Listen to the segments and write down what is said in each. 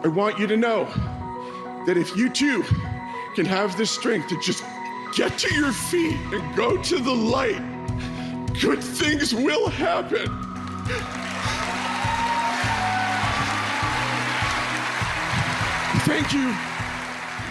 I want you to know that if you too can have the strength to just get to your feet and go to the light, good things will happen. Thank you.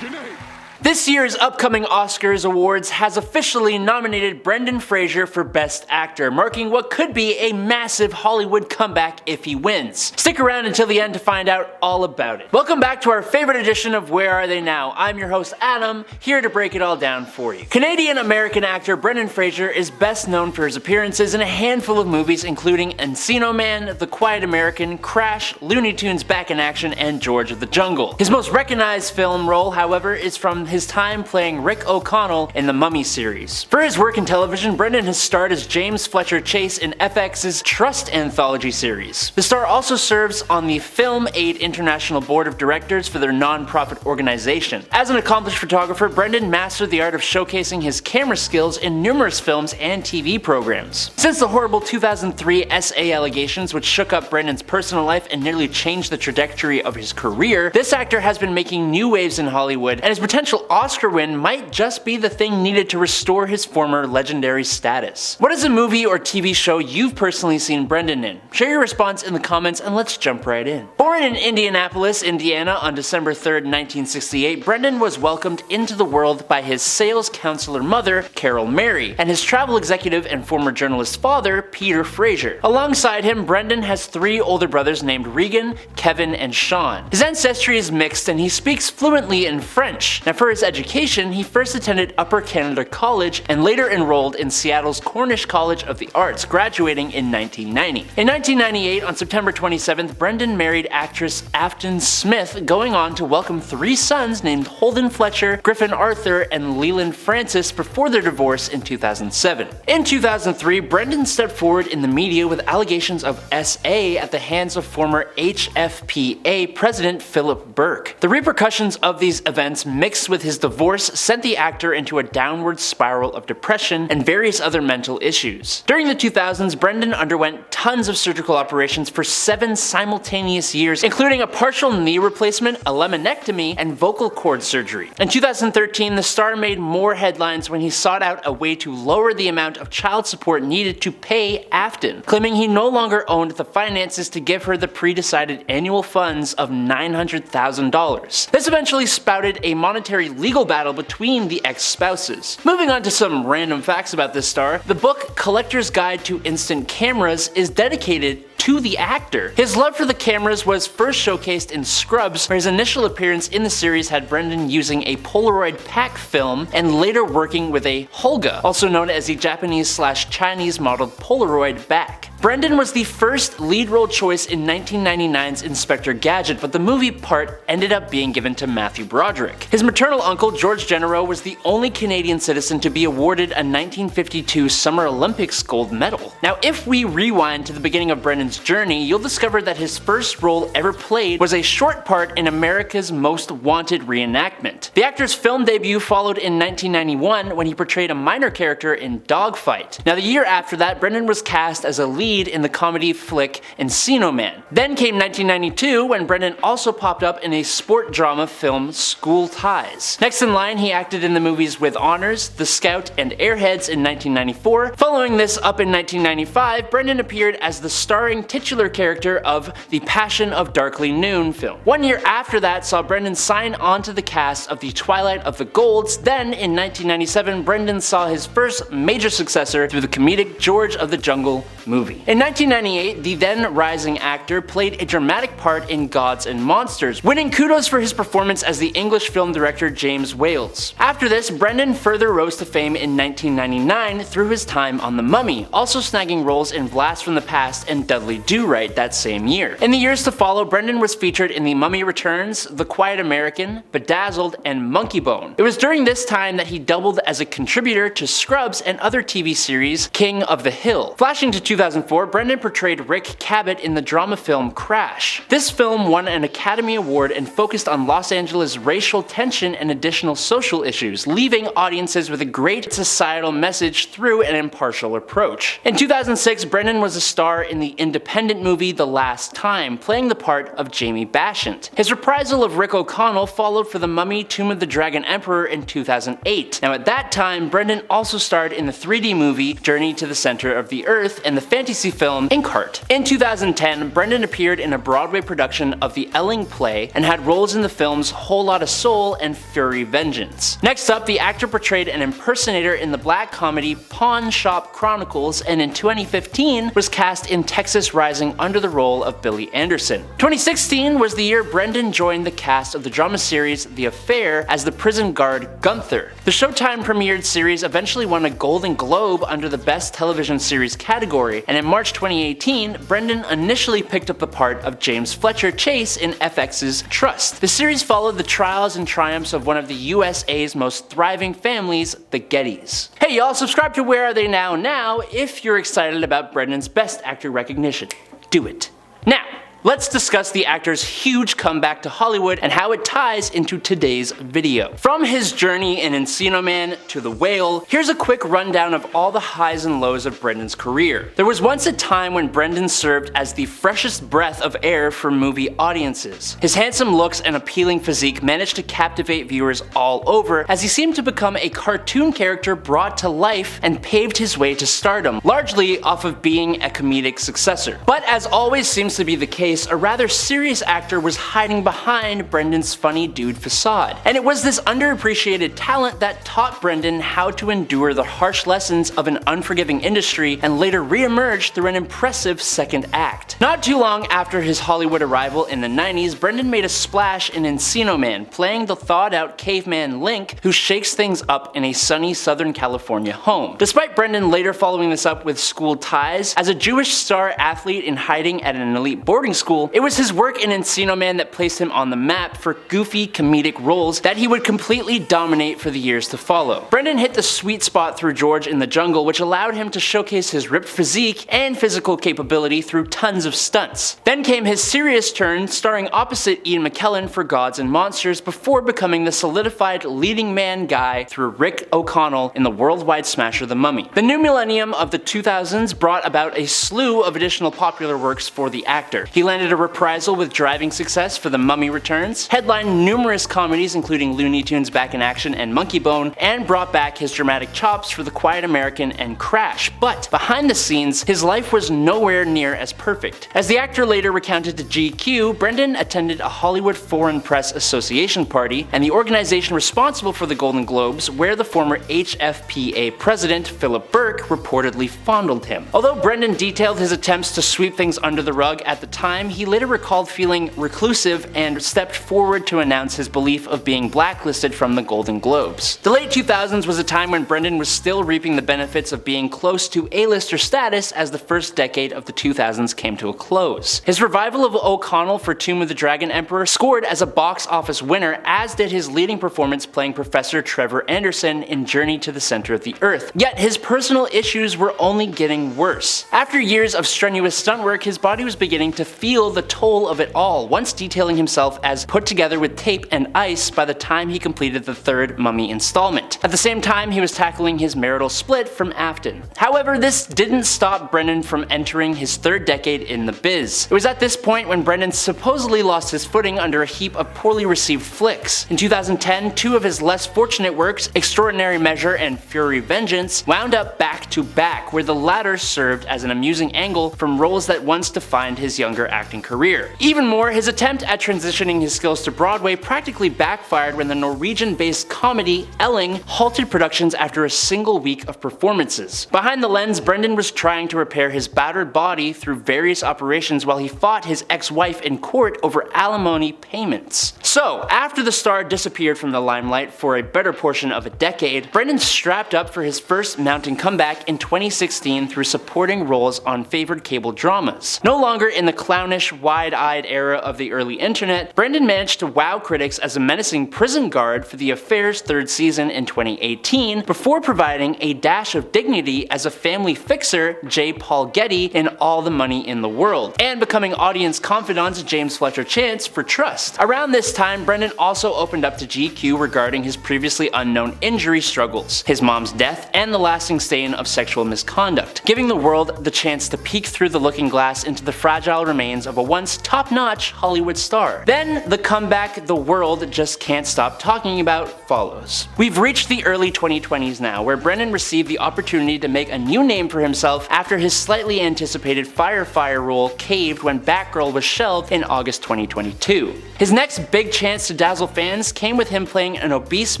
Good night. This year's upcoming Oscars awards has officially nominated Brendan Fraser for Best Actor, marking what could be a massive Hollywood comeback if he wins. Stick around until the end to find out all about it. Welcome back to our favorite edition of Where Are They Now? I'm your host Adam, here to break it all down for you. Canadian-American actor Brendan Fraser is best known for his appearances in a handful of movies including Encino Man, The Quiet American, Crash, Looney Tunes Back in Action, and George of the Jungle. His most recognized film role, however, is from his time playing Rick O'Connell in the Mummy series. For his work in television, Brendan has starred as James Fletcher Chase in FX's Trust anthology series. The star also serves on the Film Aid International Board of Directors for their non-profit organization. As an accomplished photographer, Brendan mastered the art of showcasing his camera skills in numerous films and TV programs. Since the horrible 2003 SA allegations which shook up Brendan's personal life and nearly changed the trajectory of his career, this actor has been making new waves in Hollywood, and his potential Oscar win might just be the thing needed to restore his former legendary status. What is a movie or TV show you've personally seen Brendan in? Share your response in the comments and let's jump right in. Born in Indianapolis, Indiana on December 3rd, 1968, Brendan was welcomed into the world by his sales counselor mother, Carol Mary, and his travel executive and former journalist father, Peter Fraser. Alongside him, Brendan has three older brothers named Regan, Kevin, and Sean. His ancestry is mixed and he speaks fluently in French. Now, for his education, he first attended Upper Canada College and later enrolled in Seattle's Cornish College of the Arts, graduating in 1990. In 1998, on September 27th, Brendan married actress Afton Smith, going on to welcome three sons named Holden Fletcher, Griffin Arthur, and Leland Francis before their divorce in 2007. In 2003, Brendan stepped forward in the media with allegations of SA at the hands of former HFPA President Philip Burke. The repercussions of these events, mixed with his divorce, sent the actor into a downward spiral of depression and various other mental issues. During the 2000s, Brendan underwent tons of surgical operations for 7 simultaneous years, including a partial knee replacement, a laminectomy, and vocal cord surgery. In 2013, the star made more headlines when he sought out a way to lower the amount of child support needed to pay Afton, claiming he no longer owned the finances to give her the pre-decided annual funds of $900,000. This eventually spouted a monetary legal battle between the ex-spouses. Moving on to some random facts about this star, the book Collector's Guide to Instant Cameras is dedicated to the actor. His love for the cameras was first showcased in Scrubs, where his initial appearance in the series had Brendan using a Polaroid pack film and later working with a Holga, also known as a Japanese/Chinese modeled Polaroid back. Brendan was the first lead role choice in 1999's Inspector Gadget, but the movie part ended up being given to Matthew Broderick. His maternal uncle, George Genero, was the only Canadian citizen to be awarded a 1952 Summer Olympics gold medal. Now, if we rewind to the beginning of Brendan's journey, you'll discover that his first role ever played was a short part in America's Most Wanted reenactment. The actor's film debut followed in 1991 when he portrayed a minor character in Dogfight. Now, the year after that, Brendan was cast as a lead in the comedy flick Encino Man. Then came 1992 when Brendan also popped up in a sport drama film School Ties. Next in line, he acted in the movies With Honors, The Scout, and Airheads in 1994. Following this up in 1995, Brendan appeared as the starring titular character of the Passion of Darkly Noon film. 1 year after that saw Brendan sign on to the cast of The Twilight of the Golds. Then in 1997, Brendan saw his first major successor through the comedic George of the Jungle movie. In 1998, the then rising actor played a dramatic part in Gods and Monsters, winning kudos for his performance as the English film director James Wales. After this, Brendan further rose to fame in 1999 through his time on The Mummy, also snagging roles in Blast from the Past and Dudley Do-Right that same year. In the years to follow, Brendan was featured in The Mummy Returns, The Quiet American, Bedazzled, and Monkey Bone. It was during this time that he doubled as a contributor to Scrubs and other TV series King of the Hill. Flashing to 2004, Brendan portrayed Rick Cabot in the drama film Crash. This film won an Academy Award and focused on Los Angeles' racial tension and additional social issues, leaving audiences with a great societal message through an impartial approach. In 2006, Brendan was a star in the independent movie The Last Time, playing the part of Jamie Bashant. His reprisal of Rick O'Connell followed for The Mummy, Tomb of the Dragon Emperor in 2008. Now at that time, Brendan also starred in the 3D movie Journey to the Center of the Earth and the fantasy film Inkheart. In 2010, Brendan appeared in a Broadway production of the Elling play and had roles in the films Whole Lotta Soul and Fury Vengeance. Next up, the actor portrayed an impersonator in the black comedy Pawn Shop Chronicles, and in 2015 was cast in Texas Rising under the role of Billy Anderson. 2016 was the year Brendan joined the cast of the drama series The Affair as the prison guard Gunther. The Showtime premiered series eventually won a Golden Globe under the Best Television Series category, and in March 2018, Brendan initially picked up the part of James Fletcher Chase in FX's Trust. The series followed the trials and triumphs of one of the USA's most thriving families, the Gettys. Hey y'all, subscribe to Where Are They Now if you're excited about Brendan's Best Actor recognition. Do it. Now, let's discuss the actor's huge comeback to Hollywood and how it ties into today's video. From his journey in Encino Man to The Whale, here's a quick rundown of all the highs and lows of Brendan's career. There was once a time when Brendan served as the freshest breath of air for movie audiences. His handsome looks and appealing physique managed to captivate viewers all over, as he seemed to become a cartoon character brought to life and paved his way to stardom, largely off of being a comedic successor. But as always seems to be the case, a rather serious actor was hiding behind Brendan's funny dude facade. And it was this underappreciated talent that taught Brendan how to endure the harsh lessons of an unforgiving industry and later re-emerge through an impressive second act. Not too long after his Hollywood arrival in the 90s, Brendan made a splash in Encino Man, playing the thawed-out caveman Link who shakes things up in a sunny Southern California home. Despite Brendan later following this up with School Ties, as a Jewish star athlete in hiding at an elite boarding school, it was his work in Encino Man that placed him on the map for goofy comedic roles that he would completely dominate for the years to follow. Brendan hit the sweet spot through George in the Jungle, which allowed him to showcase his ripped physique and physical capability through tons of stunts. Then came his serious turn, starring opposite Ian McKellen for Gods and Monsters, before becoming the solidified leading man guy through Rick O'Connell in the worldwide smasher The Mummy. The new millennium of the 2000s brought about a slew of additional popular works for the actor. He landed a reprisal with driving success for The Mummy Returns, headlined numerous comedies including Looney Tunes Back in Action and Monkey Bone, and brought back his dramatic chops for The Quiet American and Crash. But behind the scenes, his life was nowhere near as perfect. As the actor later recounted to GQ, Brendan attended a Hollywood Foreign Press Association party and the organization responsible for the Golden Globes, where the former HFPA president Philip Burke reportedly fondled him. Although Brendan detailed his attempts to sweep things under the rug at the time, he later recalled feeling reclusive and stepped forward to announce his belief of being blacklisted from the Golden Globes. The late 2000s was a time when Brendan was still reaping the benefits of being close to A-lister status as the first decade of the 2000s came to a close. His revival of O'Connell for Tomb of the Dragon Emperor scored as a box office winner, as did his leading performance playing Professor Trevor Anderson in Journey to the Center of the Earth. Yet his personal issues were only getting worse. After years of strenuous stunt work, his body was beginning to feel the toll of it all, once detailing himself as put together with tape and ice by the time he completed the third Mummy installment. At the same time, he was tackling his marital split from Afton. However, this didn't stop Brendan from entering his third decade in the biz. It was at this point when Brendan supposedly lost his footing under a heap of poorly received flicks. In 2010, two of his less fortunate works, Extraordinary Measure and Fury Vengeance, wound up back to back, where the latter served as an amusing angle from roles that once defined his younger acting career. Even more, his attempt at transitioning his skills to Broadway practically backfired when the Norwegian-based comedy Elling halted productions after a single week of performances. Behind the lens, Brendan was trying to repair his battered body through various operations while he fought his ex-wife in court over alimony payments. So, after the star disappeared from the limelight for a better portion of a decade, Brendan strapped up for his first mountain comeback in 2016 through supporting roles on favored cable dramas. No longer in the clownish, wide-eyed era of the early internet, Brendan managed to wow critics as a menacing prison guard for The Affair's third season in 2018, before providing a dash of dignity as a family fixer, J. Paul Getty, in All the Money in the World, and becoming audience confidant James Fletcher Chance for Trust. Around this time, Brendan also opened up to GQ regarding his previously unknown injury struggles, his mom's death, and the lasting stain of sexual misconduct, giving the world the chance to peek through the looking glass into the fragile remains of a once top-notch Hollywood star. Then, the comeback the world just can't stop talking about follows. We've reached the early 2020s now, where Brendan received the opportunity to make a new name for himself after his slightly anticipated Firefire role caved when Batgirl was shelved in August 2022. His next big chance to dazzle fans came with him playing an obese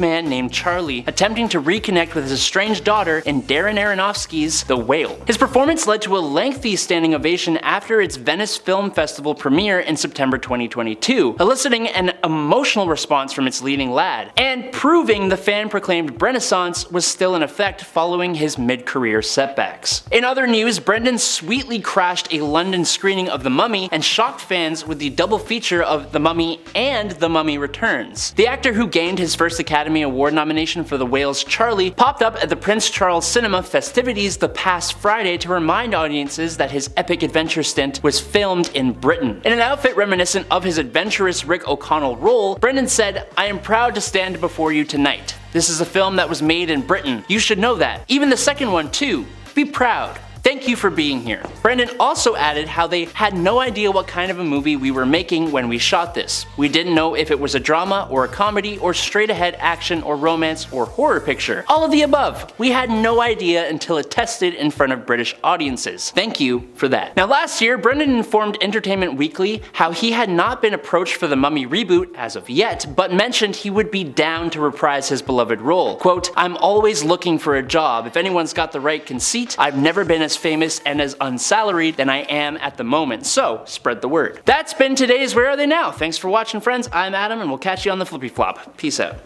man named Charlie, attempting to reconnect with his estranged daughter in Darren Aronofsky's The Whale. His performance led to a lengthy standing ovation after its Venice Film Festival premiere in September 2022, eliciting an emotional response from its leading lad, and proving the fan-proclaimed Renaissance was still in effect following his mid-career setbacks. In other news, Brendan sweetly crashed a London screening of The Mummy and shocked fans with the double feature of The Mummy and The Mummy Returns. The actor who gained his first Academy Award nomination for The Whale's Charlie popped up at the Prince Charles Cinema festivities the past Friday to remind audiences that his epic adventure stint was filmed in Britain. In an outfit reminiscent of his adventurous Rick O'Connell role, Brendan said, "I am proud to stand before you tonight. This is a film that was made in Britain. You should know that. Even the second one too. Be proud. Thank you for being here." Brendan also added how they had no idea what kind of a movie we were making when we shot this. "We didn't know if it was a drama or a comedy or straight ahead action or romance or horror picture. All of the above. We had no idea until it tested in front of British audiences. Thank you for that." Now last year, Brendan informed Entertainment Weekly how he had not been approached for the Mummy reboot as of yet, but mentioned he would be down to reprise his beloved role. Quote, "I'm always looking for a job. If anyone's got the right conceit, I've never been as famous and as unsalaried than I am at the moment, so spread the word." That's been today's Where Are They Now? Thanks for watching, friends. I'm Adam, and we'll catch you on the flippy flop. Peace out.